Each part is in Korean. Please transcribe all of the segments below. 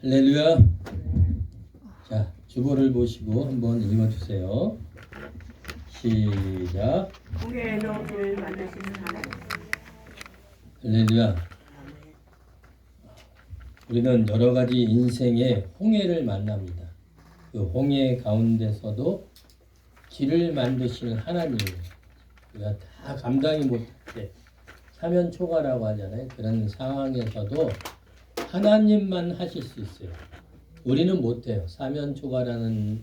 할렐루야. 자, 주보를 보시고 한번 읽어주세요. 시작. 홍해의 길을 만드시는 하나님. 할렐루야. 우리는 여러 가지 인생의 홍해를 만납니다. 그 홍해 가운데서도 길을 만드시는 하나님이에요. 우리가 다 감당이 못할 때 사면초가라고 하잖아요. 그런 상황에서도 하나님만 하실 수 있어요. 우리는 못해요. 사면초가라는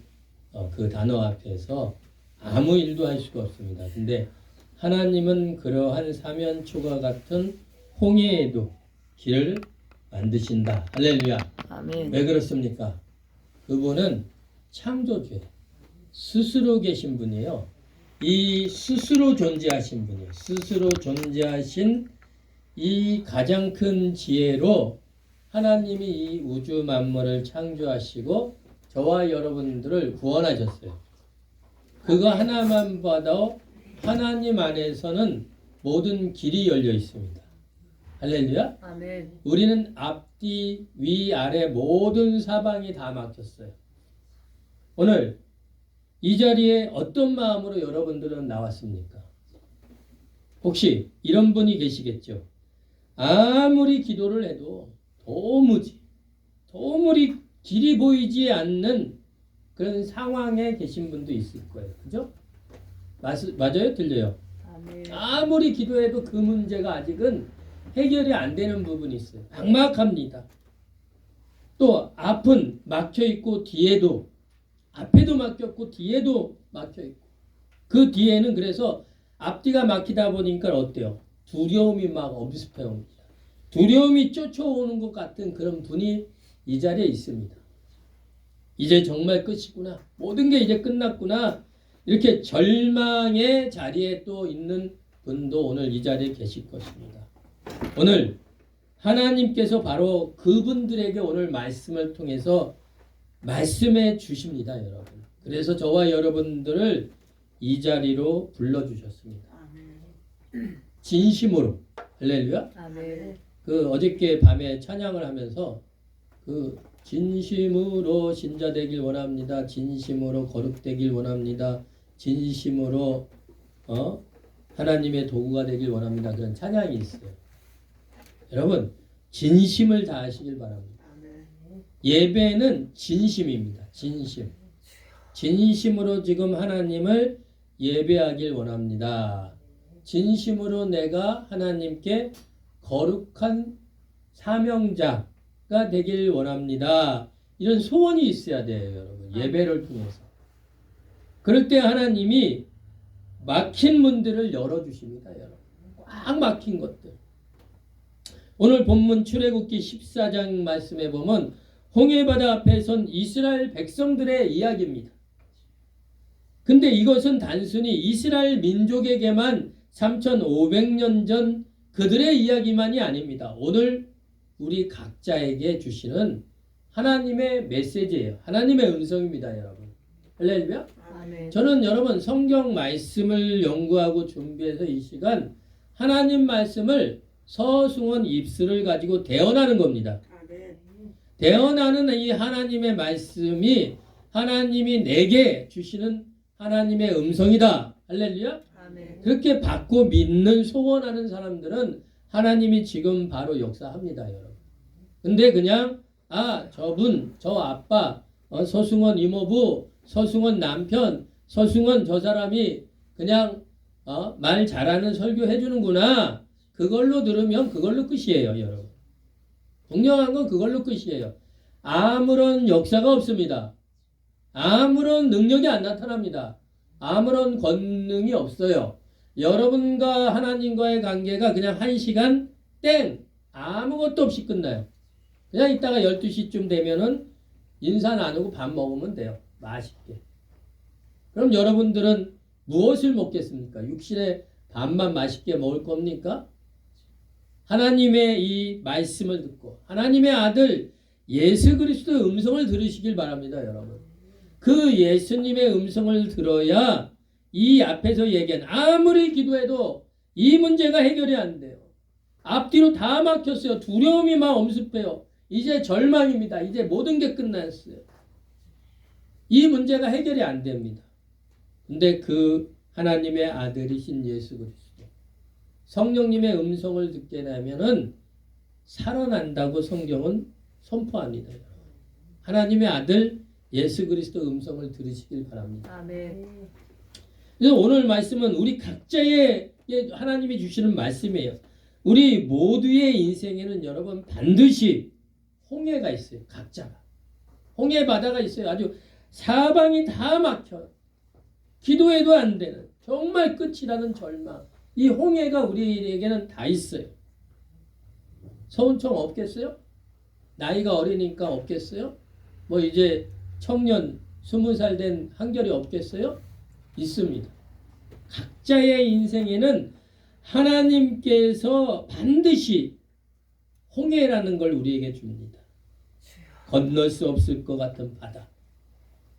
그 단어 앞에서 아무 일도 할 수가 없습니다. 근데 하나님은 그러한 사면초가 같은 홍해에도 길을 만드신다. 할렐루야. 아멘. 왜 그렇습니까? 그분은 창조주예요. 스스로 계신 분이에요. 이 스스로 존재하신 분이에요. 스스로 존재하신 이 가장 큰 지혜로 하나님이 이 우주 만물을 창조하시고 저와 여러분들을 구원하셨어요. 그거 하나만 봐도 하나님 안에서는 모든 길이 열려 있습니다. 할렐루야. 아멘. 우리는 앞뒤 위아래 모든 사방이 다 막혔어요. 오늘 이 자리에 어떤 마음으로 여러분들은 나왔습니까? 혹시 이런 분이 계시겠죠? 아무리 기도를 해도 도무지 길이 보이지 않는 그런 상황에 계신 분도 있을 거예요. 그죠? 맞아요? 들려요? 아멘. 아무리 기도해도 그 문제가 아직은 해결이 안 되는 부분이 있어요. 막막합니다. 또 앞은 막혀있고 뒤에도 앞에도 막혔고 뒤에도 막혀있고 그 뒤에는 그래서 앞뒤가 막히다 보니까 어때요? 두려움이 막 엄습해 옵니다. 두려움이 쫓아오는 것 같은 그런 분이 이 자리에 있습니다. 이제 정말 끝이구나. 모든 게 이제 끝났구나. 이렇게 절망의 자리에 또 있는 분도 오늘 이 자리에 계실 것입니다. 오늘 하나님께서 바로 그분들에게 오늘 말씀을 통해서 말씀해 주십니다, 여러분. 그래서 저와 여러분들을 이 자리로 불러주셨습니다. 진심으로. 할렐루야. 아멘. 그 어저께 밤에 찬양을 하면서 그 진심으로 신자 되길 원합니다. 진심으로 거룩되길 원합니다. 진심으로 하나님의 도구가 되길 원합니다. 그런 찬양이 있어요. 여러분 진심을 다하시길 바랍니다. 예배는 진심입니다. 진심. 진심으로 지금 하나님을 예배하길 원합니다. 진심으로 내가 하나님께 거룩한 사명자가 되길 원합니다. 이런 소원이 있어야 돼요, 여러분. 예배를 통해서. 그럴 때 하나님이 막힌 문들을 열어주십니다, 여러분. 꽉 막힌 것들. 오늘 본문 출애굽기 14장 말씀에 보면 홍해바다 앞에 선 이스라엘 백성들의 이야기입니다. 근데 이것은 단순히 이스라엘 민족에게만 3500년 전 그들의 이야기만이 아닙니다. 오늘 우리 각자에게 주시는 하나님의 메시지예요. 하나님의 음성입니다, 여러분. 할렐루야. 아멘. 저는 여러분 성경 말씀을 연구하고 준비해서 이 시간 하나님 말씀을 서승원 입술을 가지고 대언하는 겁니다. 대언하는 이 하나님의 말씀이 하나님이 내게 주시는 하나님의 음성이다. 할렐루야. 아멘. 그렇게 받고 믿는 소원하는 사람들은 하나님이 지금 바로 역사합니다, 여러분. 근데 그냥 저분, 저 아빠, 서승원 이모부, 서승원 남편, 서승원 저 사람이 그냥 말 잘하는 설교해 주는구나. 그걸로 들으면 그걸로 끝이에요, 여러분. 분명한 건 그걸로 끝이에요. 아무런 역사가 없습니다. 아무런 능력이 안 나타납니다. 아무런 권능이 없어요. 여러분과 하나님과의 관계가 그냥 한 시간 땡! 아무것도 없이 끝나요. 그냥 이따가 12시쯤 되면은 인사 나누고 밥 먹으면 돼요. 맛있게. 그럼 여러분들은 무엇을 먹겠습니까? 육신의 밥만 맛있게 먹을 겁니까? 하나님의 이 말씀을 듣고 하나님의 아들 예수 그리스도의 음성을 들으시길 바랍니다, 여러분. 그 예수님의 음성을 들어야 이 앞에서 얘기한 아무리 기도해도 이 문제가 해결이 안 돼요. 앞뒤로 다 막혔어요. 두려움이 막 엄습해요. 이제 절망입니다. 이제 모든 게 끝났어요. 이 문제가 해결이 안 됩니다. 근데 그 하나님의 아들이신 예수 그리스도 성령님의 음성을 듣게 되면은 살아난다고 성경은 선포합니다. 하나님의 아들 예수 그리스도 음성을 들으시길 바랍니다. 아멘. 그래서 오늘 말씀은 우리 각자의 하나님이 주시는 말씀이에요. 우리 모두의 인생에는 여러분 반드시 홍해가 있어요. 각자가. 홍해 바다가 있어요. 아주 사방이 다 막혀. 기도해도 안 되는 정말 끝이라는 절망. 이 홍해가 우리에게는 다 있어요. 서운청 없겠어요? 나이가 어리니까 없겠어요? 뭐 이제 청년 20살 된 한결이 없겠어요? 있습니다. 각자의 인생에는 하나님께서 반드시 홍해라는 걸 우리에게 줍니다. 건널 수 없을 것 같은 바다.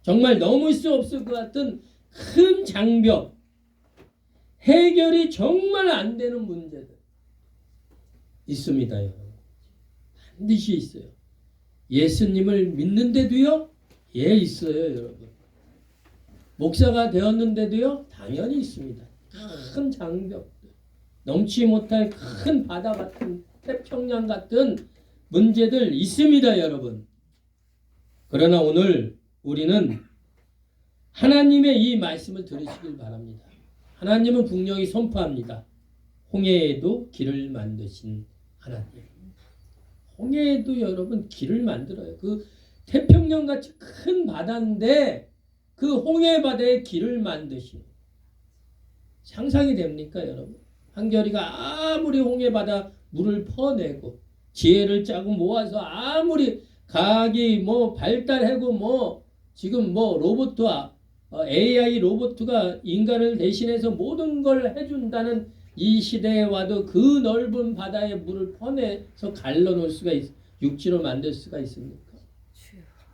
정말 넘을 수 없을 것 같은 큰 장벽. 해결이 정말 안 되는 문제들 있습니다, 여러분. 반드시 있어요. 예수님을 믿는데도요? 예, 있어요, 여러분. 목사가 되었는데도요? 당연히 있습니다. 큰 장벽들, 넘지 못할 큰 바다 같은 태평양 같은 문제들 있습니다, 여러분. 그러나 오늘 우리는 하나님의 이 말씀을 들으시길 바랍니다. 하나님은 분명히 선포합니다. 홍해에도 길을 만드신 하나님. 홍해에도 여러분 길을 만들어요. 그 태평양같이 큰 바다인데 그 홍해 바다에 길을 만드시는. 상상이 됩니까, 여러분? 한결이가 아무리 홍해 바다 물을 퍼내고 지혜를 짜고 모아서 아무리 과학이 뭐 발달하고 뭐 지금 뭐 로봇과 AI 로봇가 인간을 대신해서 모든 걸 해준다는 이 시대에 와도 그 넓은 바다에 물을 퍼내서 갈라놓을 수가 육지로 만들 수가 있습니까?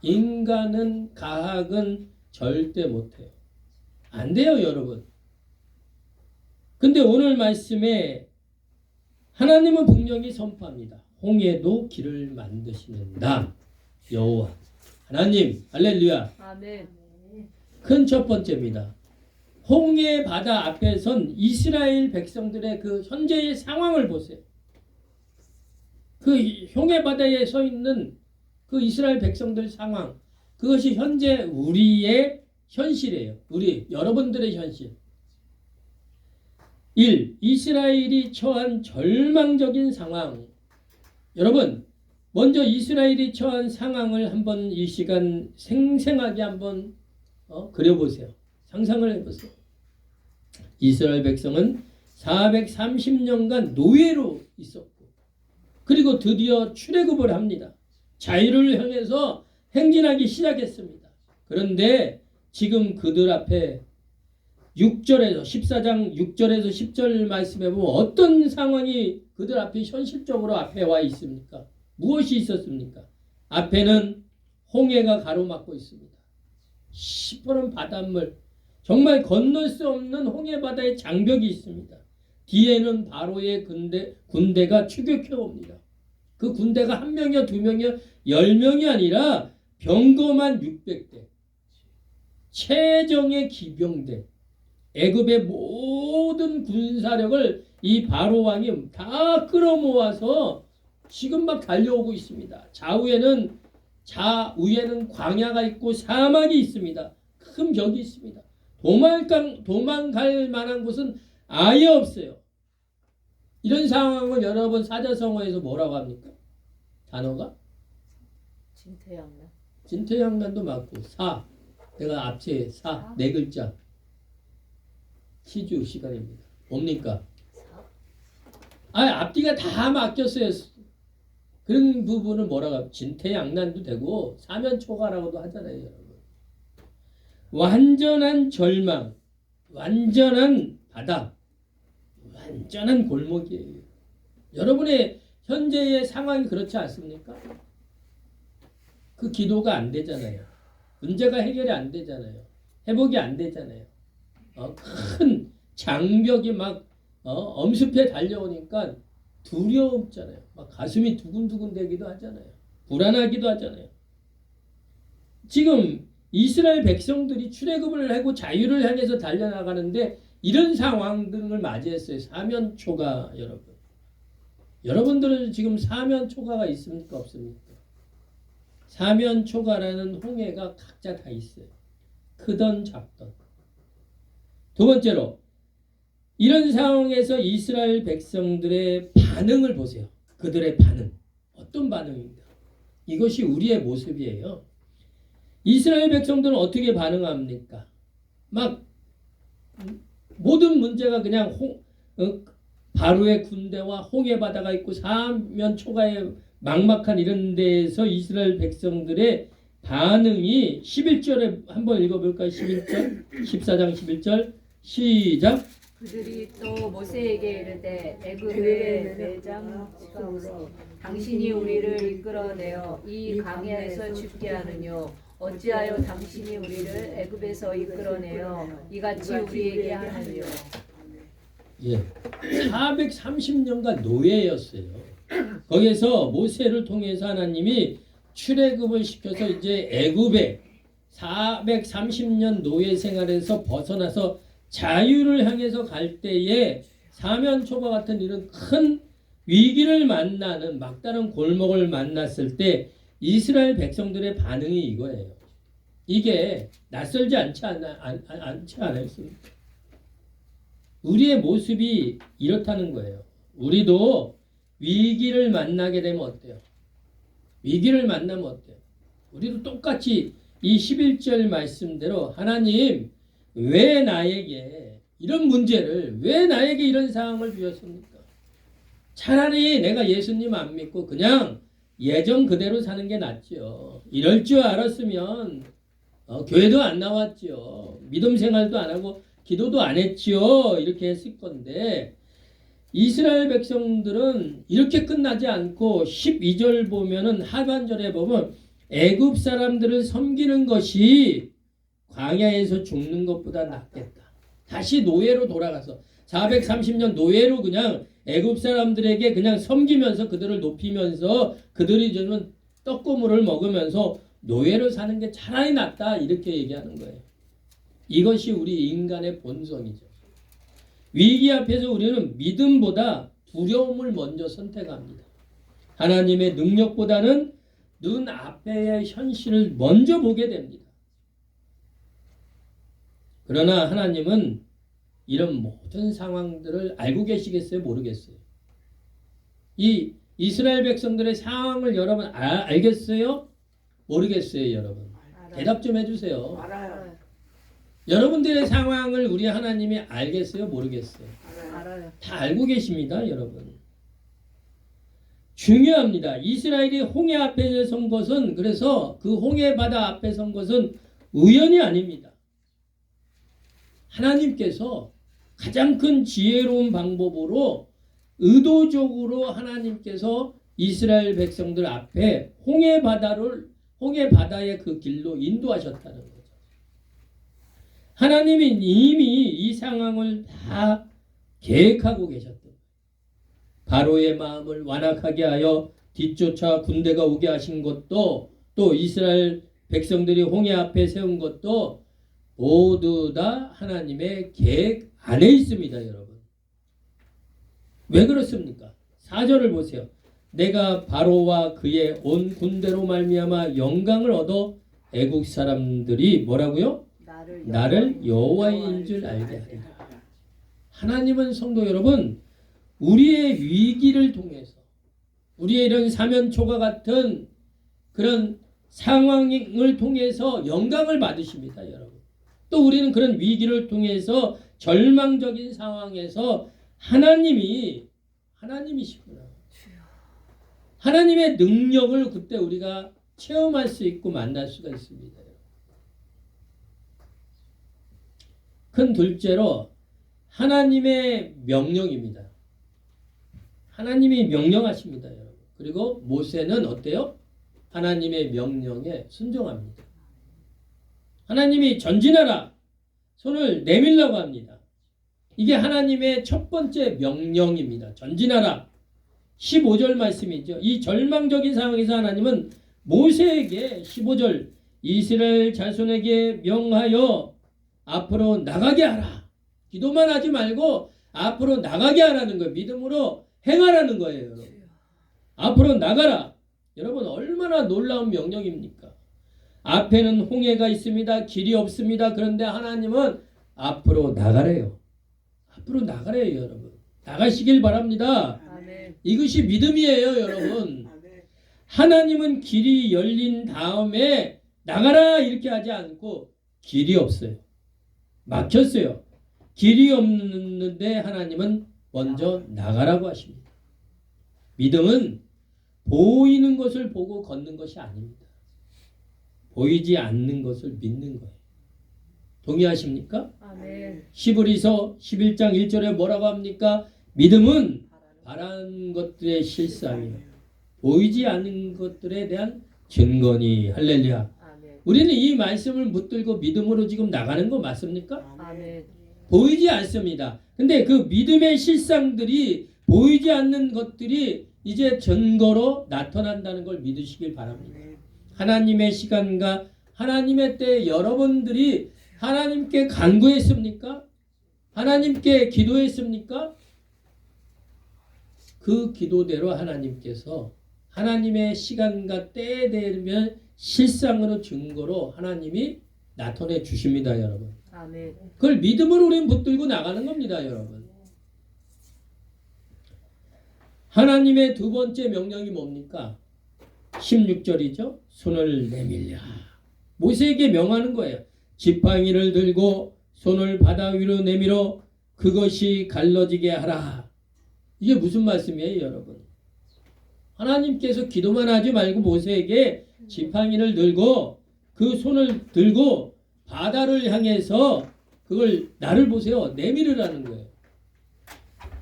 인간은 과학은 절대 못해요. 안 돼요, 여러분. 근데 오늘 말씀에 하나님은 분명히 선포합니다. 홍해도 길을 만드시는 나 여호와 하나님. 할렐루야. 아멘. 큰 첫 번째입니다. 홍해 바다 앞에 선 이스라엘 백성들의 그 현재의 상황을 보세요. 그 홍해 바다에 서 있는 그 이스라엘 백성들 상황, 그것이 현재 우리의 현실이에요. 여러분들의 현실. 1. 이스라엘이 처한 절망적인 상황. 여러분, 먼저 이스라엘이 처한 상황을 한번 이 시간 생생하게 한번 그려보세요. 상상을 해보세요. 이스라엘 백성은 430년간 노예로 있었고 그리고 드디어 출애굽을 합니다. 자유를 향해서 행진하기 시작했습니다. 그런데 지금 그들 앞에 6절에서 14장 6절에서 10절 말씀해 보면 어떤 상황이 그들 앞에 현실적으로 앞에 와 있습니까? 무엇이 있었습니까? 앞에는 홍해가 가로막고 있습니다. 시퍼런 바닷물, 정말 건널 수 없는 홍해 바다의 장벽이 있습니다. 뒤에는 바로의 군대가 추격해 옵니다. 그 군대가 1명이요, 2명이요, 10명이 아니라 병거만 600대, 최정예 기병대, 애굽의 모든 군사력을 이 바로 왕이 다 끌어모아서 지금 막 달려오고 있습니다. 좌우에는 광야가 있고 사막이 있습니다. 큰 벽이 있습니다. 도망갈 만한 곳은 아예 없어요. 이런 상황을 여러분 사자성어에서 뭐라고 합니까? 단어가? 진퇴양난. 진퇴양난도 맞고 내가 앞에 네 글자 퀴즈 시간입니다. 뭡니까? 앞뒤가 다 막혔어요. 그런 부분을 뭐라고 하면 진퇴양난도 되고 사면초가라고도 하잖아요, 여러분. 완전한 절망, 완전한 바다, 완전한 골목이에요. 여러분의 현재의 상황이 그렇지 않습니까? 그 기도가 안 되잖아요. 문제가 해결이 안 되잖아요. 회복이 안 되잖아요. 큰 장벽이 막 엄습해 달려오니까 두렵잖아요. 막 가슴이 두근두근 되기도 하잖아요. 불안하기도 하잖아요. 지금 이스라엘 백성들이 출애굽을 하고 자유를 향해서 달려나가는데 이런 상황 등을 맞이했어요. 사면초가 여러분. 여러분들은 지금 사면초가가 있습니까? 없습니까? 사면초가라는 홍해가 각자 다 있어요. 크던 작던. 두 번째로 이런 상황에서 이스라엘 백성들의 반응을 보세요. 그들의 반응. 어떤 반응입니다. 이것이 우리의 모습이에요. 이스라엘 백성들은 어떻게 반응합니까? 막 모든 문제가 그냥 바로의 군대와 홍해 바다가 있고 사면 초가의 막막한 이런 데에서 이스라엘 백성들의 반응이 11절에 한번 읽어볼까요? 11절 14장 11절 시작. 그들이 또 모세에게 이르되 애굽의 매장지가로서 당신이 우리를 이끌어내어 이 강야에서 죽게 하느뇨 어찌하여 당신이 우리를 애굽에서 이끌어내어 이같이 우리에게 하느뇨. 예, 430년간 노예였어요. 거기에서 모세를 통해서 하나님이 출애굽을 시켜서 이제 애굽에 430년 노예 생활에서 벗어나서 자유를 향해서 갈 때에 사면초가 같은 이런 큰 위기를 만나는 막다른 골목을 만났을 때 이스라엘 백성들의 반응이 이거예요. 이게 낯설지 않지 않았습니까? 우리의 모습이 이렇다는 거예요. 우리도 위기를 만나게 되면 어때요? 위기를 만나면 어때요? 우리도 똑같이 이 11절 말씀대로 하나님 왜 나에게 이런 문제를 왜 나에게 이런 상황을 주셨습니까? 차라리 내가 예수님 안 믿고 그냥 예전 그대로 사는 게 낫죠. 이럴 줄 알았으면 교회도 안 나왔죠. 믿음 생활도 안 하고 기도도 안 했지요. 이렇게 했을 건데 이스라엘 백성들은 이렇게 끝나지 않고 12절 보면은 하반절에 보면 애굽 사람들을 섬기는 것이 광야에서 죽는 것보다 낫겠다. 다시 노예로 돌아가서 430년 노예로 그냥 애굽 사람들에게 그냥 섬기면서 그들을 높이면서 그들이 주는 떡고물을 먹으면서 노예로 사는 게 차라리 낫다 이렇게 얘기하는 거예요. 이것이 우리 인간의 본성이죠. 위기 앞에서 우리는 믿음보다 두려움을 먼저 선택합니다. 하나님의 능력보다는 눈앞의 현실을 먼저 보게 됩니다. 그러나 하나님은 이런 모든 상황들을 알고 계시겠어요? 모르겠어요? 이 이스라엘 백성들의 상황을 여러분 알겠어요? 모르겠어요, 여러분? 대답 좀 해주세요. 알아요. 여러분들의 상황을 우리 하나님이 알겠어요? 모르겠어요? 알아요. 다 알고 계십니다, 여러분. 중요합니다. 이스라엘이 홍해 앞에 선 것은 그래서 그 홍해 바다 앞에 선 것은 우연이 아닙니다. 하나님께서 가장 큰 지혜로운 방법으로 의도적으로 하나님께서 이스라엘 백성들 앞에 홍해 바다의 그 길로 인도하셨다는 거죠. 하나님이 이미 이 상황을 다 계획하고 계셨던 거예요. 바로의 마음을 완악하게 하여 뒤쫓아 군대가 오게 하신 것도 또 이스라엘 백성들이 홍해 앞에 세운 것도 모두 다 하나님의 계획 안에 있습니다, 여러분. 왜 그렇습니까? 4절을 보세요. 내가 바로와 그의 온 군대로 말미암아 영광을 얻어 애국 사람들이 뭐라고요? 나를 여호와인 줄 알게 하리라. 하나님은 성도 여러분, 우리의 위기를 통해서 우리의 이런 사면초가 같은 그런 상황을 통해서 영광을 받으십니다, 여러분. 또 우리는 그런 위기를 통해서 절망적인 상황에서 하나님이시구나. 하나님의 능력을 그때 우리가 체험할 수 있고 만날 수가 있습니다. 큰 둘째로 하나님의 명령입니다. 하나님이 명령하십니다, 여러분. 그리고 모세는 어때요? 하나님의 명령에 순종합니다. 하나님이 전진하라, 손을 내밀라고 합니다. 이게 하나님의 첫 번째 명령입니다. 전진하라. 15절 말씀이죠. 이 절망적인 상황에서 하나님은 모세에게 15절 이스라엘 자손에게 명하여 앞으로 나가게 하라. 기도만 하지 말고 앞으로 나가게 하라는 거예요. 믿음으로 행하라는 거예요. 여러분. 앞으로 나가라. 여러분 얼마나 놀라운 명령입니까? 앞에는 홍해가 있습니다. 길이 없습니다. 그런데 하나님은 앞으로 나가래요. 앞으로 나가래요. 여러분. 나가시길 바랍니다. 아멘. 이것이 믿음이에요. 여러분. 하나님은 길이 열린 다음에 나가라 이렇게 하지 않고 길이 없어요. 막혔어요. 길이 없는데 하나님은 먼저 나가라고 하십니다. 믿음은 보이는 것을 보고 걷는 것이 아닙니다. 보이지 않는 것을 믿는 거예요. 동의하십니까? 아멘. 히브리서 11장 1절에 뭐라고 합니까? 믿음은 바라는 것들의 실상이요 보이지 않는 것들에 대한 증거니. 할렐루야. 아멘. 우리는 이 말씀을 붙들고 믿음으로 지금 나가는 거 맞습니까? 아멘. 보이지 않습니다. 근데 그 믿음의 실상들이 보이지 않는 것들이 이제 증거로 나타난다는 걸 믿으시길 바랍니다. 하나님의 시간과 하나님의 때에 여러분들이 하나님께 간구했습니까? 하나님께 기도했습니까? 그 기도대로 하나님께서 하나님의 시간과 때에 되면 실상으로 증거로 하나님이 나타내 주십니다. 여러분. 아멘. 그걸 믿음으로 우리는 붙들고 나가는 겁니다. 여러분. 하나님의 두 번째 명령이 뭡니까? 16절이죠. 손을 내밀라. 모세에게 명하는 거예요. 지팡이를 들고 손을 바다 위로 내밀어 그것이 갈라지게 하라. 이게 무슨 말씀이에요, 여러분? 하나님께서 기도만 하지 말고 모세에게 지팡이를 들고 그 손을 들고 바다를 향해서 그걸 나를 보세요. 내밀으라는 거예요.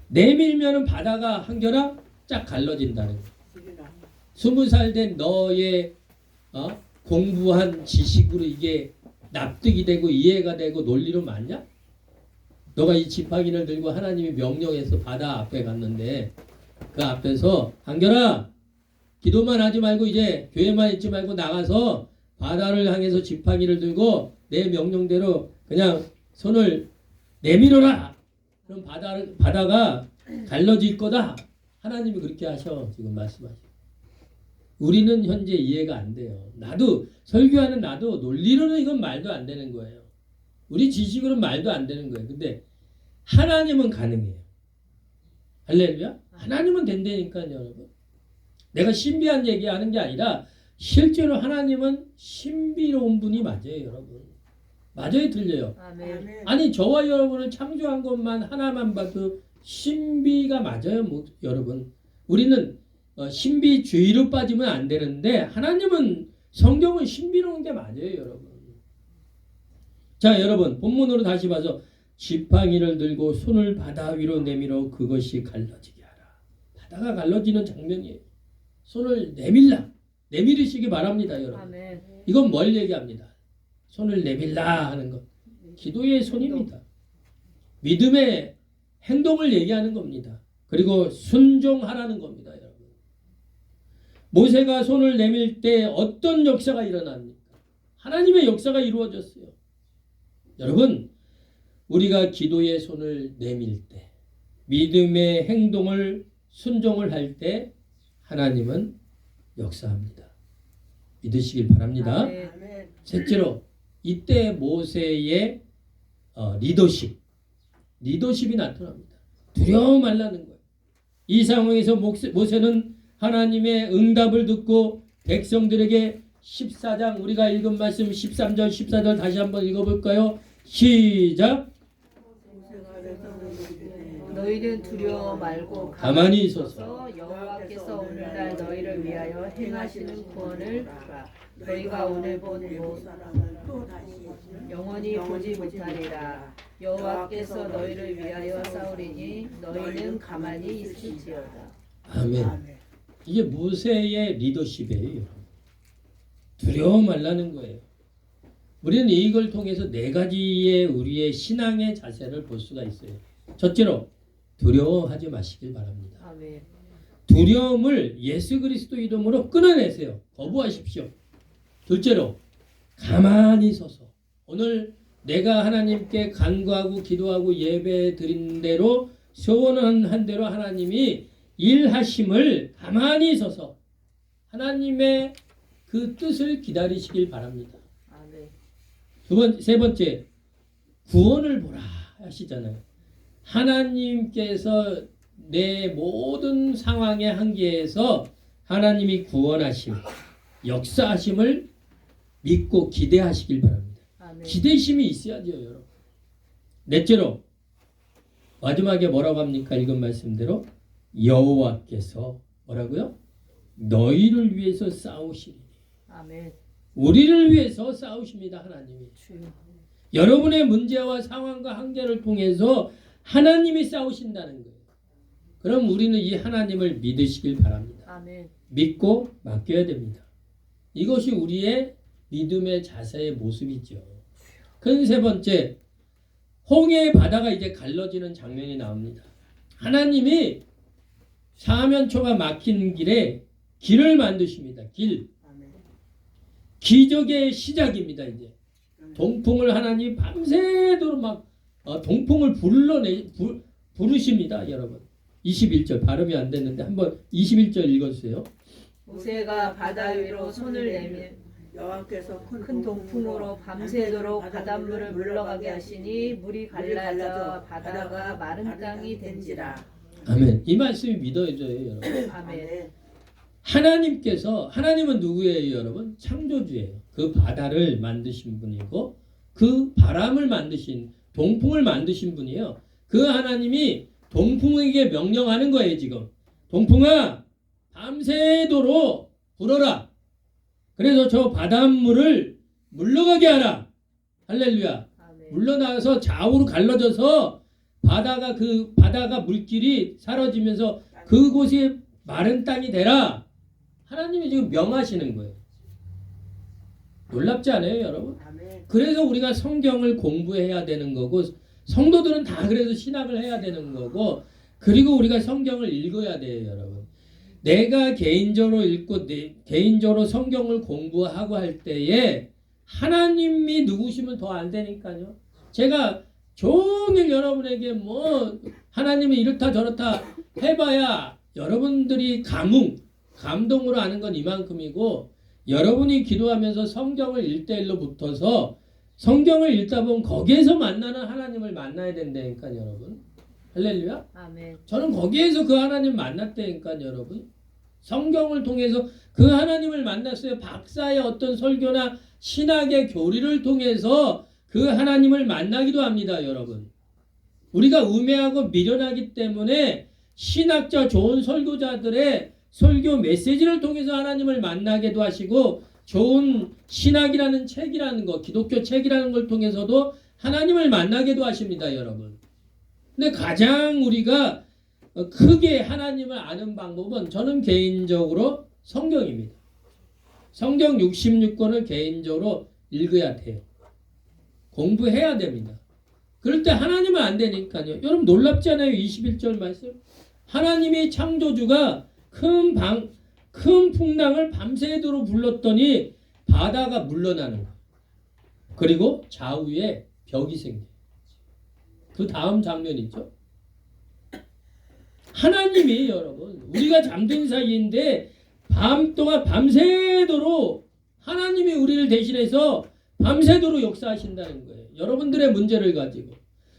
내밀면은 바다가 한결아 쫙 갈라진다는 거예요. 20살 된 너의 공부한 지식으로 이게 납득이 되고 이해가 되고 논리로 맞냐? 너가 이 지팡이를 들고 하나님이 명령해서 바다 앞에 갔는데 그 앞에서 한결아 기도만 하지 말고 이제 교회만 있지 말고 나가서 바다를 향해서 지팡이를 들고 내 명령대로 그냥 손을 내밀어라. 그럼 바다가 갈라질 거다. 하나님이 그렇게 하셔. 지금 말씀하셔. 우리는 현재 이해가 안 돼요. 나도 설교하는 나도 논리로는 이건 말도 안 되는 거예요. 우리 지식으로는 말도 안 되는 거예요. 근데 하나님은 가능해요. 할렐루야. 하나님은 된다니까요, 여러분. 내가 신비한 얘기하는 게 아니라 실제로 하나님은 신비로운 분이 맞아요, 여러분. 맞아요, 들려요. 아멘. 아니 저와 여러분을 창조한 것만 하나만 봐도 신비가 맞아요, 여러분. 우리는 신비주의로 빠지면 안 되는데 하나님은 성경은 신비로운 게 맞아요, 여러분. 자, 여러분 본문으로 다시 봐서 지팡이를 들고 손을 바다 위로 내밀어 그것이 갈라지게 하라. 바다가 갈라지는 장면이에요. 손을 내밀으시기 바랍니다, 여러분. 아멘. 이건 뭘 얘기합니다. 손을 내밀라 하는 것. 기도의 손입니다. 믿음의 행동을 얘기하는 겁니다. 그리고 순종하라는 겁니다, 여러분. 모세가 손을 내밀 때 어떤 역사가 일어납니까? 하나님의 역사가 이루어졌어요. 여러분, 우리가 기도의 손을 내밀 때, 믿음의 행동을 순종을 할 때 하나님은 역사합니다. 믿으시길 바랍니다. 아멘. 셋째로 이때 모세의 리더십이 나타납니다. 두려워 말라는 거예요. 이 상황에서 모세는 하나님의 응답을 듣고 백성들에게 14장 우리가 읽은 말씀 13절 14절 다시 한번 읽어볼까요? 시작. 너희는 두려워 말고 가만히 있어서 여호와께서 오늘날 너희를 위하여 행하시는 구원을 보라. 너희가 오늘 본 영원히 보지 못하리라. 여호와께서 너희를 위하여 싸우리니 너희는 가만히 있을지어다. 아멘. 이게 모세의 리더십이에요. 두려워 말라는 거예요. 우리는 이걸 통해서 네 가지의 우리의 신앙의 자세를 볼 수가 있어요. 첫째로 두려워하지 마시길 바랍니다. 아멘. 두려움을 예수 그리스도 이름으로 끊어내세요. 거부하십시오. 둘째로 가만히 서서 오늘 내가 하나님께 간구하고 기도하고 예배 드린 대로 소원한 대로 하나님이 일하심을 가만히 서서 하나님의 그 뜻을 기다리시길 바랍니다. 아멘. 세 번째, 구원을 보라 하시잖아요. 하나님께서 내 모든 상황의 한계에서 하나님이 구원하심, 역사하심을 믿고 기대하시길 바랍니다. 아멘. 기대심이 있어야죠, 여러분. 넷째로 마지막에 뭐라고 합니까? 읽은 말씀대로 여호와께서 뭐라고요? 너희를 위해서 싸우시리니. 아멘. 우리를 위해서 싸우십니다, 하나님이. 주여. 여러분의 문제와 상황과 한계를 통해서 하나님이 싸우신다는 거예요. 그럼 우리는 이 하나님을 믿으시길 바랍니다. 아멘. 믿고 맡겨야 됩니다. 이것이 우리의 믿음의 자세의 모습이죠. 큰 세 번째, 홍해의 바다가 이제 갈라지는 장면이 나옵니다. 하나님이 사면초가 막힌 길에 길을 만드십니다. 길. 아멘. 기적의 시작입니다. 이제 동풍을 하나님이 밤새도록 막 동풍을 부르십니다. 여러분 21절 발음이 안 됐는데 한번 21절 읽어주세요. 모세가 바다 위로 손을 내밀 여호와께서 큰 동풍으로 밤새도록 바닷물을 물러가게 하시니 물이 갈라져 바다가 마른 땅이 된지라. 아멘. 이 말씀이 믿어져요, 여러분. 아멘. 하나님은 누구예요, 여러분? 창조주예요. 그 바다를 만드신 분이고 그 바람을 만드신 동풍을 만드신 분이에요. 그 하나님이 동풍에게 명령하는 거예요, 지금. 동풍아, 밤새도록 불어라. 그래서 저 바닷물을 물러가게 하라. 할렐루야. 아멘. 물러나서 좌우로 갈라져서 바다가 물길이 사라지면서 그곳이 마른 땅이 되라. 하나님이 지금 명하시는 거예요. 놀랍지 않아요, 여러분? 아멘. 그래서 우리가 성경을 공부해야 되는 거고 성도들은 다 그래서 신학을 해야 되는 거고 그리고 우리가 성경을 읽어야 돼요, 여러분. 내가 개인적으로 읽고 개인적으로 성경을 공부하고 할 때에 하나님이 누구시면 더 안 되니까요. 제가 종일 여러분에게 뭐 하나님이 이렇다 저렇다 해봐야 여러분들이 감동으로 아는 건 이만큼이고 여러분이 기도하면서 성경을 1대1로 붙어서 성경을 읽다 보면 거기에서 만나는 하나님을 만나야 된다니까 여러분. 할렐루야. 아멘. 저는 거기에서 그 하나님 만났다니까 여러분. 성경을 통해서 그 하나님을 만났어요. 박사의 어떤 설교나 신학의 교리를 통해서 그 하나님을 만나기도 합니다, 여러분. 우리가 우매하고 미련하기 때문에 신학자 좋은 설교자들의 설교 메시지를 통해서 하나님을 만나기도 하시고 좋은 신학이라는 책이라는 거, 기독교 책이라는 걸 통해서도 하나님을 만나기도 하십니다, 여러분. 근데 가장 우리가 크게 하나님을 아는 방법은 저는 개인적으로 성경입니다. 성경 66권을 개인적으로 읽어야 돼요. 공부해야 됩니다. 그럴 때 하나님은 안 되니까요. 여러분 놀랍지 않아요? 21절 말씀. 하나님이 창조주가 큰 풍랑을 밤새도록 불렀더니 바다가 물러나는 거예요. 그리고 좌우에 벽이 생겨요. 그 다음 장면 있죠? 하나님이 여러분 우리가 잠든 사이인데 밤 동안 밤새도록 하나님이 우리를 대신해서 밤새도록 역사하신다는 거예요. 여러분들의 문제를 가지고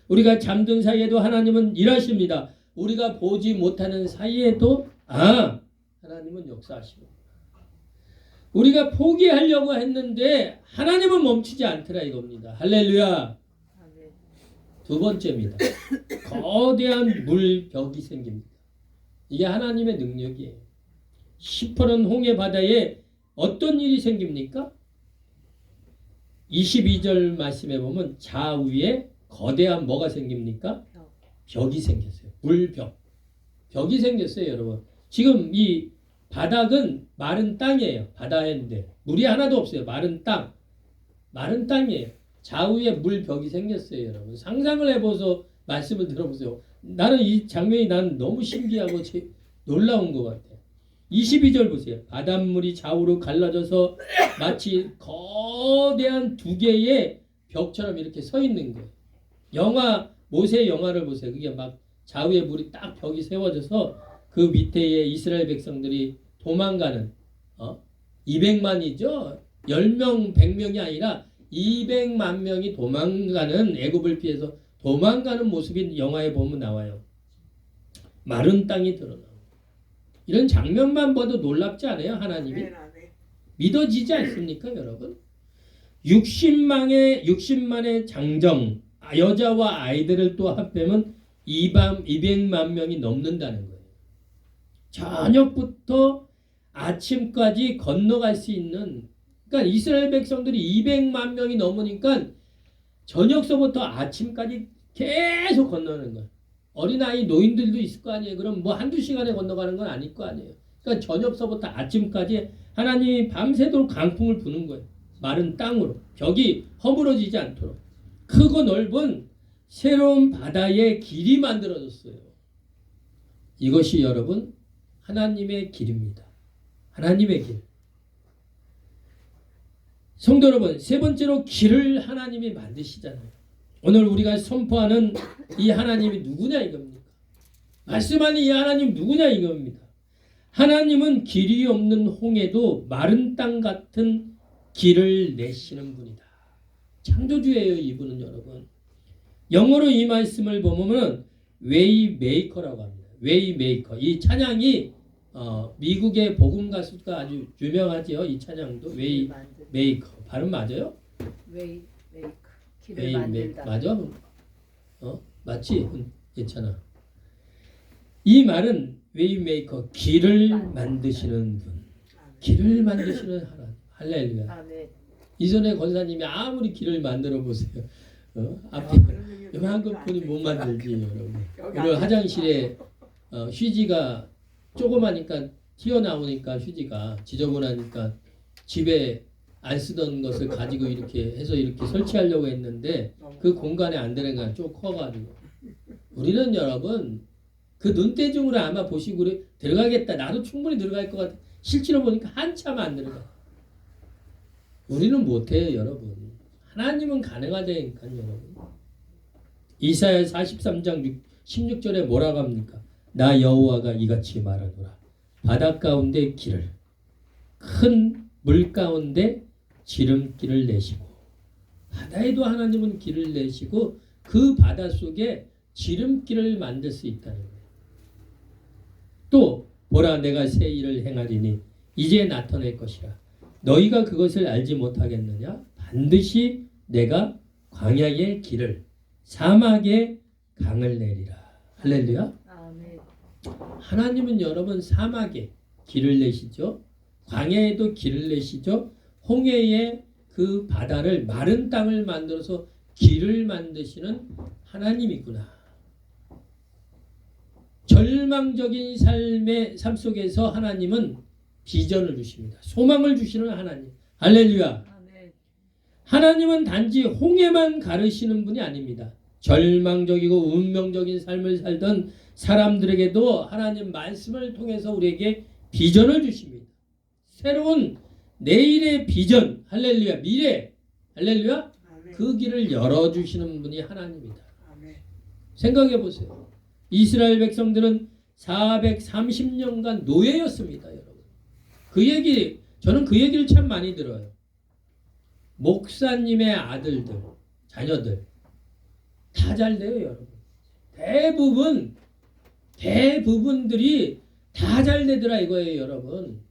우리가 잠든 사이에도 하나님은 일하십니다. 우리가 보지 못하는 사이에도 하나님은 역사하시고 우리가 포기하려고 했는데 하나님은 멈추지 않더라 이겁니다. 할렐루야. 아멘. 두 번째입니다. 거대한 물벽이 생깁니다. 이게 하나님의 능력이에요. 시퍼런 홍해 바다에 어떤 일이 생깁니까? 22절 말씀에 보면 좌우에 거대한 뭐가 생깁니까? 벽이 생겼어요. 물벽. 벽이 생겼어요, 여러분. 지금 이 바닥은 마른 땅이에요. 바다인데 물이 하나도 없어요. 마른 땅. 마른 땅이에요. 좌우에 물벽이 생겼어요, 여러분. 상상을 해보소 말씀을 들어보세요. 나는 이 장면이 난 너무 신기하고 놀라운 것 같아요. 22절 보세요. 바닷물이 좌우로 갈라져서 마치 거대한 두 개의 벽처럼 이렇게 서 있는 거예요. 모세 영화를 보세요. 그게 막 좌우에 물이 딱 벽이 세워져서 그 밑에 이스라엘 백성들이 도망가는 200만이죠. 10명, 100명이 아니라 200만 명이 도망가는, 애굽을 피해서 도망가는 모습이 영화에 보면 나와요. 마른 땅이 드러나고. 이런 장면만 봐도 놀랍지 않아요? 하나님이? 믿어지지 않습니까, 여러분? 60만의 장정, 여자와 아이들을 또 합하면 200만 명이 넘는다는 거예요. 저녁부터 아침까지 건너갈 수 있는, 그러니까 이스라엘 백성들이 200만 명이 넘으니까 저녁서부터 아침까지 계속 건너는 거예요. 어린아이 노인들도 있을 거 아니에요. 그럼 뭐 한두 시간에 건너가는 건 아닐 거 아니에요. 그러니까 저녁서부터 아침까지 하나님이 밤새도록 강풍을 부는 거예요. 마른 땅으로. 벽이 허물어지지 않도록. 크고 넓은 새로운 바다의 길이 만들어졌어요. 이것이 여러분 하나님의 길입니다. 하나님의 길. 성도 여러분, 세 번째로 길을 하나님이 만드시잖아요. 오늘 우리가 선포하는 이 하나님이 누구냐 이겁니까? 말씀하는 이 하나님 누구냐 이겁니다. 하나님은 길이 없는 홍해도 마른 땅 같은 길을 내시는 분이다. 창조주예요, 이분은 여러분. 영어로 이 말씀을 보면 웨이 메이커라고 합니다. 웨이 메이커. 이 찬양이 미국의 복음 가수가 아주 유명하죠. 이 찬양도 웨이 메이커. 발음 맞아요? 웨이 메이커. 길을 만들다. 맞아? 맞지? 괜찮아. 이 말은 웨이 메이커, 길을 만드시는 분. 길을 만드시는 하나님. 할렐루야. 아멘. 이전에 권사님이 아무리 길을 만들어 보세요. 앞에 요만큼 분이 못 만들지, 여러분. 그리고 화장실에 휴지가 조그마니까 튀어나오니까 휴지가 지저분하니까 집에 안 쓰던 것을 가지고 이렇게 해서 이렇게 설치하려고 했는데 그 공간에 안 들어간 좀 커가지고. 우리는 여러분 그 눈대중으로 아마 보시고 그래, 들어가겠다. 나도 충분히 들어갈 것 같아. 실제로 보니까 한참 안 들어가. 우리는 못해요, 여러분. 하나님은 가능하다니까요, 여러분. 이사야 43장 16절에 뭐라고 합니까? 나 여호와가 이같이 말하노라. 바다 가운데 길을, 큰 물 가운데 지름길을 내시고, 바다에도 하나님은 길을 내시고 그 바다 속에 지름길을 만들 수 있다는 거예요. 또 보라, 내가 새 일을 행하리니 이제 나타낼 것이라. 너희가 그것을 알지 못하겠느냐? 반드시 내가 광야의 길을, 사막의 강을 내리라. 할렐루야. 아멘. 하나님은 여러분 사막에 길을 내시죠. 광야에도 길을 내시죠. 홍해의 그 바다를, 마른 땅을 만들어서 길을 만드시는 하나님이구나. 절망적인 삶 속에서 하나님은 비전을 주십니다. 소망을 주시는 하나님. 할렐루야. 아멘. 하나님은 단지 홍해만 가르시는 분이 아닙니다. 절망적이고 운명적인 삶을 살던 사람들에게도 하나님 말씀을 통해서 우리에게 비전을 주십니다. 새로운 내일의 비전, 할렐루야, 미래, 할렐루야, 그 길을 열어주시는 분이 하나님이다. 생각해 보세요. 이스라엘 백성들은 430년간 노예였습니다, 여러분. 저는 그 얘기를 참 많이 들어요. 목사님의 아들들, 자녀들 다 잘 돼요, 여러분. 대부분들이 다 잘 되더라 이거예요, 여러분.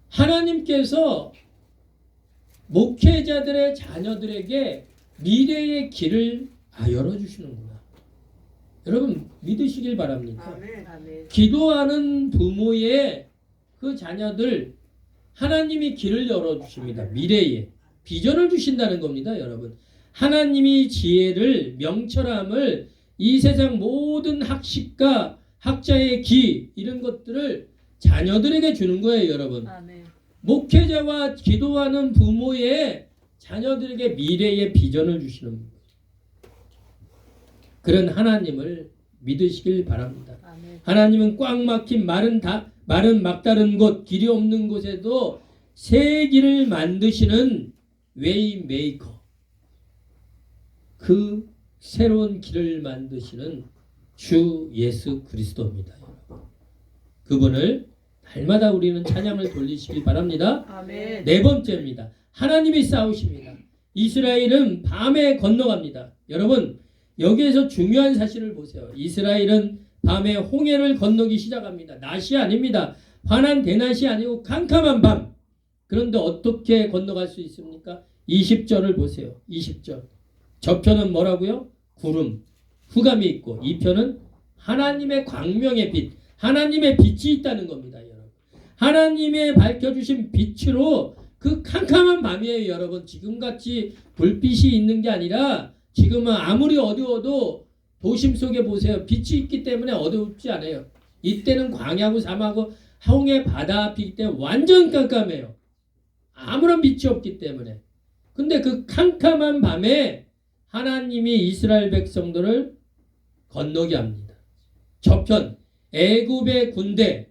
하나님께서 목회자들의 자녀들에게 미래의 길을 열어주시는구나. 여러분 믿으시길 바랍니다. 아멘. 기도하는 부모의 그 자녀들 하나님이 길을 열어주십니다. 미래에 비전을 주신다는 겁니다, 여러분. 하나님이 지혜를, 명철함을, 이 세상 모든 학식과 학자의 기, 이런 것들을 자녀들에게 주는 거예요, 여러분. 아멘. 목회자와 기도하는 부모의 자녀들에게 미래의 비전을 주시는 거예요. 그런 하나님을 믿으시길 바랍니다. 아멘. 하나님은 꽉 막힌 마른 막다른 곳, 길이 없는 곳에도 새 길을 만드시는 웨이 메이커, 그 새로운 길을 만드시는 주 예수 그리스도입니다. 여러분. 그분을 날마다 우리는 찬양을 돌리시길 바랍니다. 아멘. 네 번째입니다. 하나님이 싸우십니다. 이스라엘은 밤에 건너갑니다. 여러분, 여기에서 중요한 사실을 보세요. 이스라엘은 밤에 홍해를 건너기 시작합니다. 낮이 아닙니다. 환한 대낮이 아니고 캄캄한 밤. 그런데 어떻게 건너갈 수 있습니까? 20절을 보세요. 20절. 저편은 뭐라고요? 구름, 후감이 있고, 이 편은 하나님의 광명의 빛, 하나님의 빛이 있다는 겁니다. 여러분, 하나님의 밝혀주신 빛으로 그 캄캄한 밤이에요. 여러분, 지금같이 불빛이 있는 게 아니라 지금은 아무리 어두워도 도심 속에 보세요. 빛이 있기 때문에 어둡지 않아요. 이때는 광야고 사막하고 홍해 바다 앞이기 때문에 완전 깜깜해요. 아무런 빛이 없기 때문에. 근데 그 캄캄한 밤에 하나님이 이스라엘 백성들을 건너게 합니다. 저편 애굽의 군대,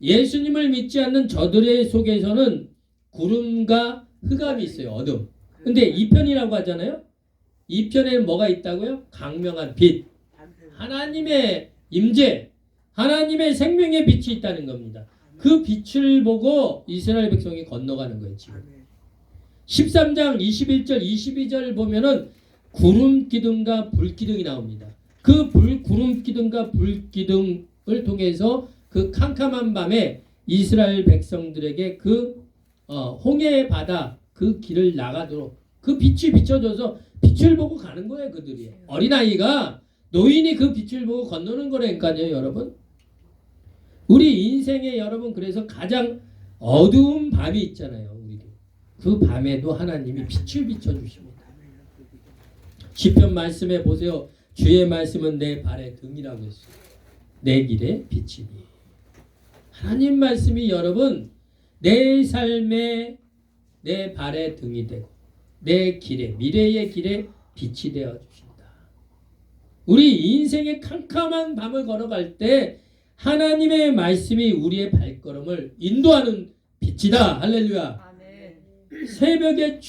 예수님을 믿지 않는 저들의 속에서는 구름과 흑암이 있어요. 어둠. 근데 이 편이라고 하잖아요. 이 편에는 뭐가 있다고요? 강명한 빛, 하나님의 임재, 하나님의 생명의 빛이 있다는 겁니다. 그 빛을 보고 이스라엘 백성이 건너가는 거예요. 지금 13장 21절 22절 보면은 구름 기둥과 불 기둥이 나옵니다. 그 구름 기둥과 불 기둥을 통해서 그 캄캄한 밤에 이스라엘 백성들에게 그 홍해 바다 그 길을 나가도록 그 빛이 비춰져서 빛을 보고 가는 거예요. 그들이 어린아이가 노인이 그 빛을 보고 건너는 거라니까요. 여러분, 우리 인생에 여러분 그래서 가장 어두운 밤이 있잖아요. 우리도 그 밤에도 하나님이 빛을 비춰주십니다. 시편 말씀에 보세요. 주의 말씀은 내 발의 등이라고 했어요. 내 길의 빛이니. 하나님 말씀이 여러분 내 삶에 내 발의 등이 되고 내 길에 미래의 길에 빛이 되어 주신다. 우리 인생의 캄캄한 밤을 걸어갈 때 하나님의 말씀이 우리의 발걸음을 인도하는 빛이다. 할렐루야. 아멘. 새벽에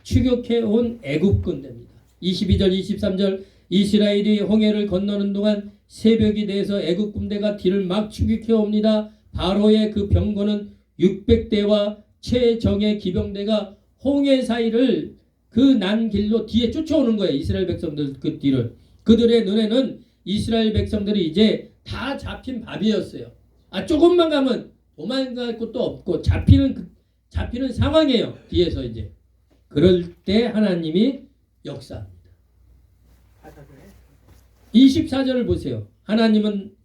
추격해온 애굽 군대입니다. 22절 23절 이스라엘이 홍해를 건너는 동안 새벽이 돼서 애굽 군대가 뒤를 막 추격해옵니다. 바로의 그 병거는 600대와 최정예 기병대가 홍해 사이를 그 난 길로 뒤에 쫓아오는 거예요. 이스라엘 백성들 그 뒤를. 그들의 눈에는 이스라엘 백성들이 이제 다 잡힌 밥이었어요. 조금만 가면 도망갈 곳도 없고 잡히는 상황이에요. 뒤에서 이제. 그럴 때 하나님이 역사합니다. 24절을 보세요. 하나님은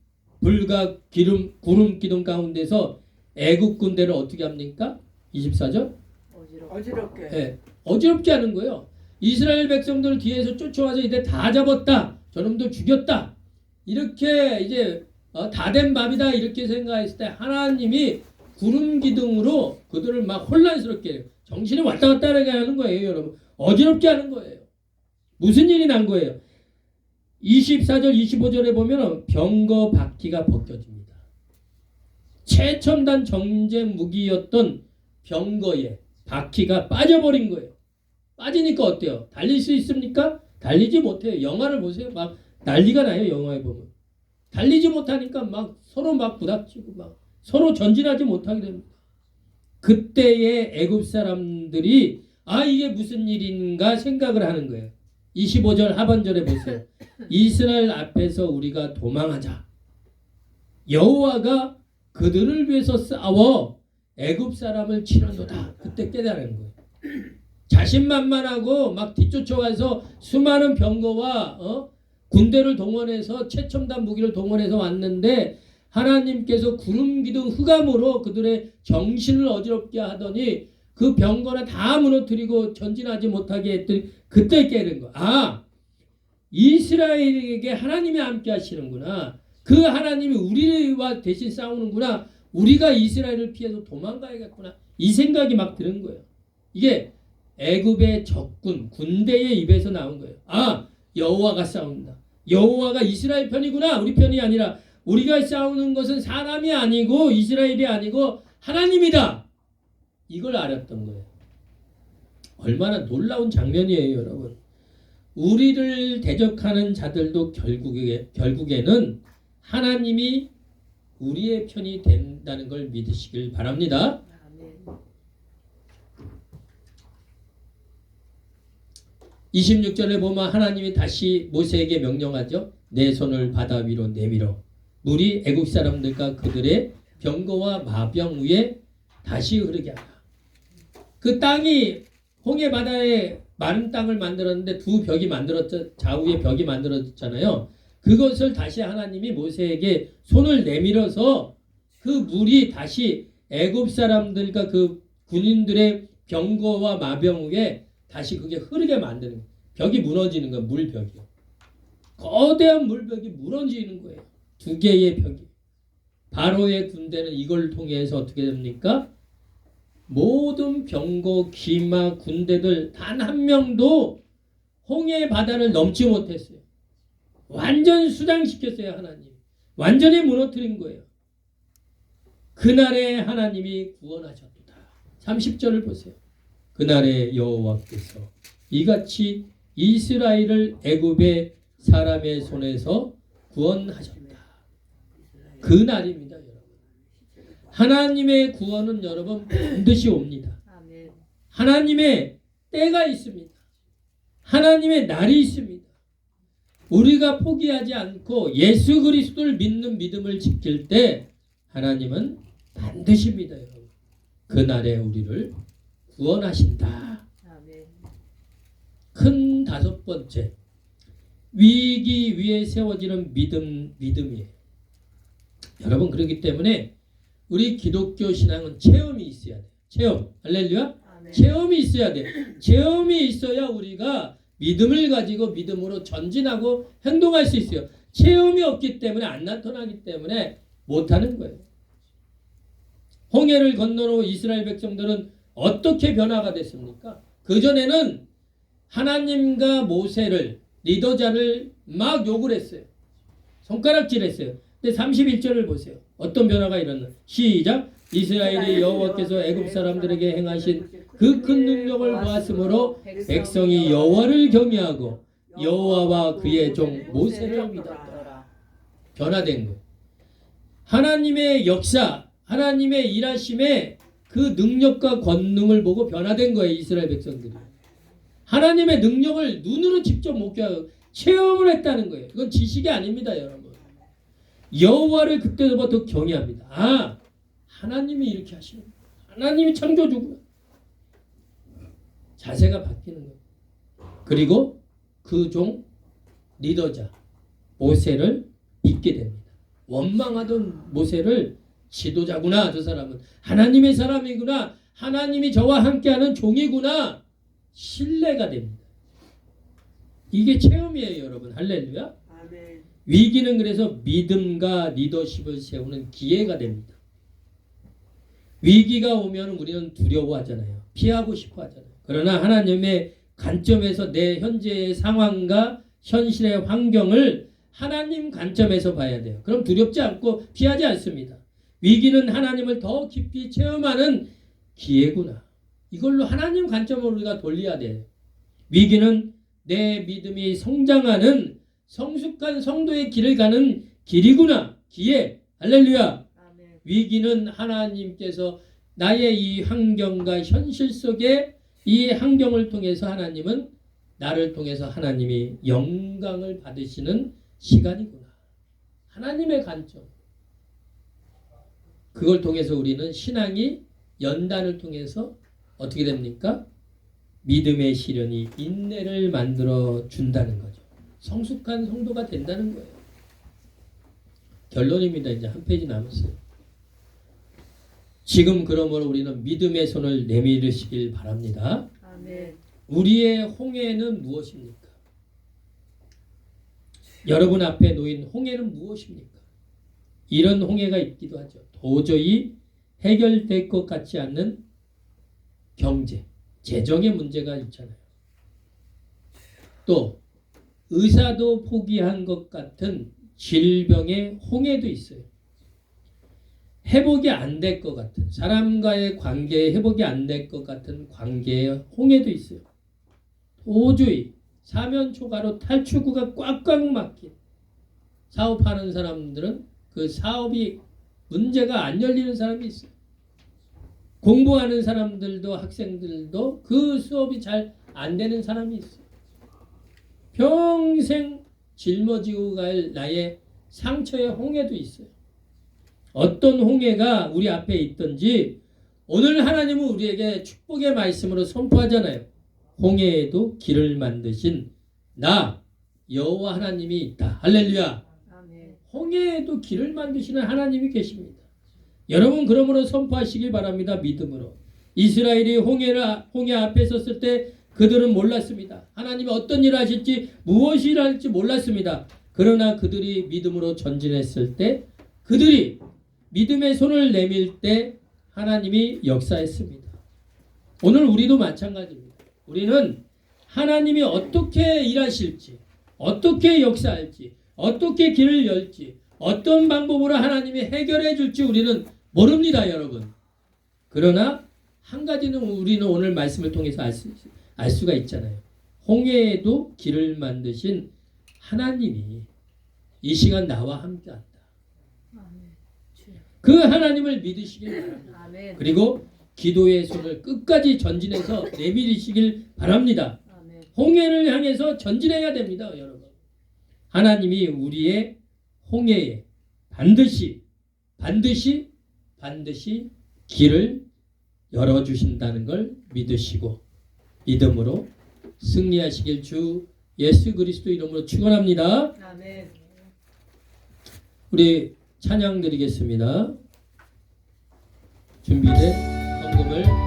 불과 구름 기둥 가운데서 애국 군대를 어떻게 합니까? 24절. 어지럽게. 네, 어지럽게 하는 거예요. 이스라엘 백성들 뒤에서 쫓아와서 이제 다 잡았다. 저놈들 죽였다. 이렇게 이제 다 된 밥이다. 이렇게 생각했을 때 하나님이 구름 기둥으로 그들을 막 혼란스럽게 정신이 왔다 갔다 하는 거예요. 여러분. 어지럽게 하는 거예요. 무슨 일이 난 거예요? 24절 25절에 보면 병거 바퀴가 벗겨집니다. 최첨단 정제 무기였던 병거에 바퀴가 빠져버린 거예요. 빠지니까 어때요? 달릴 수 있습니까? 달리지 못해요. 영화를 보세요. 막 난리가 나요. 영화에 보면. 달리지 못하니까 막 서로 막 부닥치고 막 서로 전진하지 못하게 됩니다. 그때의 애굽 사람들이 이게 무슨 일인가 생각을 하는 거예요. 25절 하반절에 보세요. 이스라엘 앞에서 우리가 도망하자. 여호와가 그들을 위해서 싸워 애굽 사람을 치는도다. 그때 깨달은 거예요. 자신만만하고 막 뒤쫓아와서 수많은 병거와 군대를 동원해서 최첨단 무기를 동원해서 왔는데 하나님께서 구름 기둥 흑암으로 그들의 정신을 어지럽게 하더니 그 병거를 다 무너뜨리고 전진하지 못하게 했더니 그때 깨는 거. 이스라엘에게 하나님이 함께 하시는구나. 그 하나님이 우리와 대신 싸우는구나. 우리가 이스라엘을 피해서 도망가야겠구나. 이 생각이 막 드는 거예요. 이게 애굽의 적군, 군대의 입에서 나온 거예요. 여호와가 싸운다. 여호와가 이스라엘 편이구나. 우리 편이 아니라 우리가 싸우는 것은 사람이 아니고 이스라엘이 아니고 하나님이다. 이걸 알았던 거예요. 얼마나 놀라운 장면이에요, 여러분. 우리를 대적하는 자들도 결국에는 하나님이 우리의 편이 된다는 걸 믿으시길 바랍니다. 아멘. 26절에 보면 하나님이 다시 모세에게 명령하죠. 내 손을 바다 위로 내밀어 물이 애국 사람들과 그들의 병거와 마병 위에 다시 흐르게 하라. 그 땅이 홍해 바다에 마른 땅을 만들었는데 두 벽이 만들었죠. 좌우에 벽이 만들어졌잖아요. 그것을 다시 하나님이 모세에게 손을 내밀어서 그 물이 다시 애굽 사람들과 그 군인들의 병거와 마병 위에 다시 그게 흐르게 만드는 거예요. 벽이 무너지는 거예요. 물벽이요. 거대한 물벽이 무너지는 거예요. 두 개의 벽이. 바로의 군대는 이걸 통해서 어떻게 됩니까? 모든 병거, 기마, 군대들 단 한 명도 홍해 바다를 넘지 못했어요. 완전 수장시켰어요. 하나님. 완전히 무너뜨린 거예요. 그날에 하나님이 구원하셨도다. 30절을 보세요. 그날에 여호와께서 이같이 이스라엘을 애굽의 사람의 손에서 구원하셨다. 그날입니다, 여러분. 하나님의 구원은 여러분 반드시 옵니다. 아멘. 하나님의 때가 있습니다. 하나님의 날이 있습니다. 우리가 포기하지 않고 예수 그리스도를 믿는 믿음을 지킬 때 하나님은 반드시입니다, 여러분. 그날에 우리를 구원하신다. 아멘. 큰 다섯 번째, 위기 위에 세워지는 믿음이에요. 여러분, 그렇기 때문에 우리 기독교 신앙은 체험이 있어야 돼요. 체험. 할렐루야. 아멘. 체험이 있어야 돼. 체험이 있어야 우리가 믿음을 가지고 믿음으로 전진하고 행동할 수 있어요. 체험이 없기 때문에, 안 나타나기 때문에 못하는 거예요. 홍해를 건너러 이스라엘 백성들은 어떻게 변화가 됐습니까? 그전에는 하나님과 모세를, 리더자를 막 욕을 했어요. 손가락질했어요. 근데 31절을 보세요. 어떤 변화가 일어나? 시작. 이스라엘이 여호와께서 애굽 사람들에게 행하신 그 큰 능력을 보았으므로 백성이 여호와를 경외하고 여호와와 그의 종 모세를 믿었더라. 변화된 거예요. 하나님의 역사, 하나님의 일하심의 그 능력과 권능을 보고 변화된 거예요. 이스라엘 백성들이. 하나님의 능력을 눈으로 직접 목격하고 체험을 했다는 거예요. 이건 지식이 아닙니다, 여러분. 여호와를 그때부터 경외합니다. 아, 하나님이 이렇게 하시는 거예요. 하나님이 창조주구나. 자세가 바뀌는 거예요. 그리고 그 종 리더자 모세를 믿게 됩니다. 원망하던 모세를 지도자구나. 저 사람은 하나님의 사람이구나. 하나님이 저와 함께하는 종이구나. 신뢰가 됩니다. 이게 체험이에요, 여러분. 할렐루야. 아멘. 위기는 그래서 믿음과 리더십을 세우는 기회가 됩니다. 위기가 오면 우리는 두려워하잖아요. 피하고 싶어 하잖아요. 그러나 하나님의 관점에서 내 현재의 상황과 현실의 환경을 하나님 관점에서 봐야 돼요. 그럼 두렵지 않고 피하지 않습니다. 위기는 하나님을 더 깊이 체험하는 기회구나. 이걸로 하나님 관점으로 우리가 돌려야 돼요. 위기는 내 믿음이 성장하는 성숙한 성도의 길을 가는 길이구나. 기회. 할렐루야. 아멘. 위기는 하나님께서 나의 이 환경과 현실 속에 이 환경을 통해서 하나님은 나를 통해서 하나님이 영광을 받으시는 시간이구나. 하나님의 관점. 그걸 통해서 우리는 신앙이 연단을 통해서 어떻게 됩니까? 믿음의 시련이 인내를 만들어 준다는 거죠. 성숙한 성도가 된다는 거예요. 결론입니다. 이제 한 페이지 남았어요. 지금 그러므로 우리는 믿음의 손을 내밀으시길 바랍니다. 아멘. 우리의 홍해는 무엇입니까? 여러분 앞에 놓인 홍해는 무엇입니까? 이런 홍해가 있기도 하죠. 도저히 해결될 것 같지 않는 경제, 재정의 문제가 있잖아요. 또 의사도 포기한 것 같은 질병의 홍해도 있어요. 회복이 안 될 것 같은, 사람과의 관계에 회복이 안 될 것 같은 관계의 홍해도 있어요. 도저히 사면초가로 탈출구가 꽉꽉 막힌 사업하는 사람들은 그 사업이 문제가 안 열리는 사람이 있어요. 공부하는 사람들도 학생들도 그 수업이 잘 안 되는 사람이 있어요. 평생 짊어지고 갈 나의 상처의 홍해도 있어요. 어떤 홍해가 우리 앞에 있든지 오늘 하나님은 우리에게 축복의 말씀으로 선포하잖아요. 홍해에도 길을 만드신 나 여호와 하나님이 있다. 할렐루야. 아멘. 홍해에도 길을 만드시는 하나님이 계십니다. 여러분 그러므로 선포하시길 바랍니다. 믿음으로. 이스라엘이 홍해 앞에 섰을 때 그들은 몰랐습니다. 하나님이 어떤 일을 하실지 무엇을 할지 몰랐습니다. 그러나 그들이 믿음으로 전진했을 때 그들이 믿음의 손을 내밀 때 하나님이 역사했습니다. 오늘 우리도 마찬가지입니다. 우리는 하나님이 어떻게 일하실지, 어떻게 역사할지, 어떻게 길을 열지, 어떤 방법으로 하나님이 해결해 줄지 우리는 모릅니다, 여러분. 그러나 한 가지는 우리는 오늘 말씀을 통해서 알 수가 있잖아요. 홍해에도 길을 만드신 하나님이 이 시간 나와 함께한다. 그 하나님을 믿으시길 바랍니다. 아멘. 그리고 기도의 손을 끝까지 전진해서 내밀으시길 바랍니다. 아멘. 홍해를 향해서 전진해야 됩니다, 여러분. 하나님이 우리의 홍해에 반드시 길을 열어주신다는 걸 믿으시고 믿음으로 승리하시길 주 예수 그리스도 이름으로 축원합니다. 아멘. 우리 찬양 드리겠습니다. 준비된 헌금을